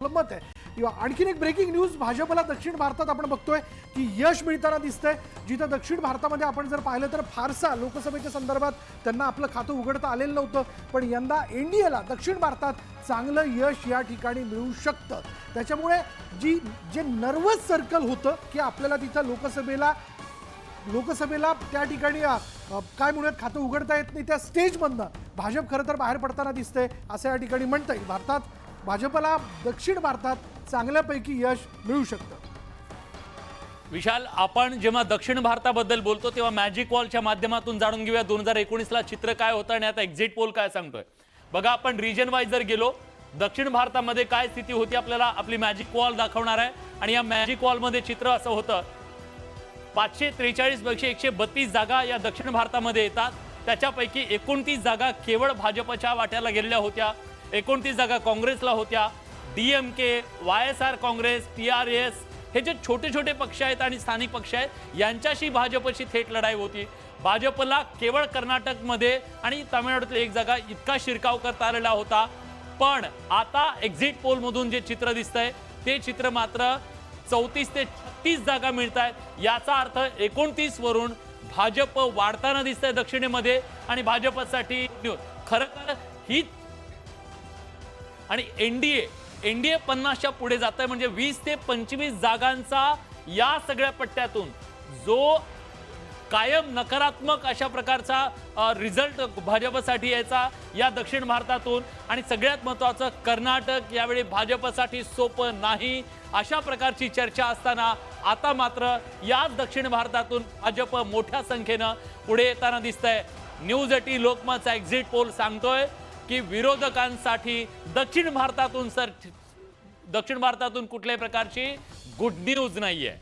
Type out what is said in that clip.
मत आहे किंवा आणखीन एक ब्रेकिंग न्यूज भाजपला दक्षिण भारतात आपण बघतोय की यश मिळताना दिसतंय। जिथं दक्षिण भारतामध्ये आपण जर पाहिलं तर फारसा लोकसभेच्या संदर्भात त्यांना आपलं खातं उघडता आलेलं नव्हतं, पण यंदा एनडीएला दक्षिण भारतात चांगलं यश या ठिकाणी मिळू शकतं। त्याच्यामुळे जे नर्वस सर्कल होतं की आपल्याला तिथं लोकसभेला त्या ठिकाणी काय म्हणूयात खातं उघडता येत नाही, त्या स्टेजमधनं भाजप खरं तर बाहेर पडताना दिसतंय असं या ठिकाणी म्हणता येईल। भारतात भाजपला दक्षिण भारतात चांगल्यापैकी यश मिळू शकतं। विशाल, आपण जेव्हा दक्षिण भारताबद्दल बोलतो तेव्हा मॅजिक वॉलच्या माध्यमातून जाणून घेऊया 2019 ला चित्र काय होतं आणि आता एक्झिट पोल काय सांगतोय। बघा, आपण रिजन वाईज जर गेलो, दक्षिण भारतामध्ये काय स्थिती होती आपल्याला आपली मॅजिक वॉल दाखवणार आहे। आणि या मॅजिक वॉलमध्ये चित्र असं होतं, 543 पैकी 132 जागा या दक्षिण भारतामध्ये येतात। त्याच्यापैकी 29 जागा केवळ भाजपच्या वाट्याला गेलेल्या होत्या, 29 जागा काँग्रेसला होत्या। डीएमके, वायएसआर काँग्रेस, टीआरएस हे जे छोटे छोटे पक्ष आहेत आणि स्थानिक पक्ष आहेत यांच्याशी भाजपची थेट लढाई होती। भाजपला केवळ कर्नाटकमध्ये आणि तामिळनाडूतली एक जागा इतका शिरकाव करता आलेला होता, पण आता एक्झिट पोलमधून जे चित्र दिसतंय ते चित्र मात्र 34 ते 36 जागा मिळत आहेत। याचा अर्थ 29 वरून भाजप वाढताना दिसतंय दक्षिणेमध्ये आणि भाजपसाठी खरं तर ही आणि एनडीए 50च्या पुढे जात आहे, म्हणजे 20 ते 25 जागांचा या सगळ्या पट्ट्यातून जो कायम नकारात्मक अशा प्रकारचा रिझल्ट भाजपसाठी यायचा या दक्षिण भारतातून। आणि सगळ्यात महत्त्वाचं, कर्नाटक यावेळी भाजपसाठी सोपं नाही अशा प्रकारची चर्चा असताना आता मात्र याच दक्षिण भारतातून भाजप मोठ्या संख्येनं पुढे येताना दिसतंय। न्यूज 18 लोकमतचा एक्झिट पोल सांगतोय की विरोधकांसाठी दक्षिण भारतातून कुठल्याही प्रकारची गुड न्यूज नाहीये।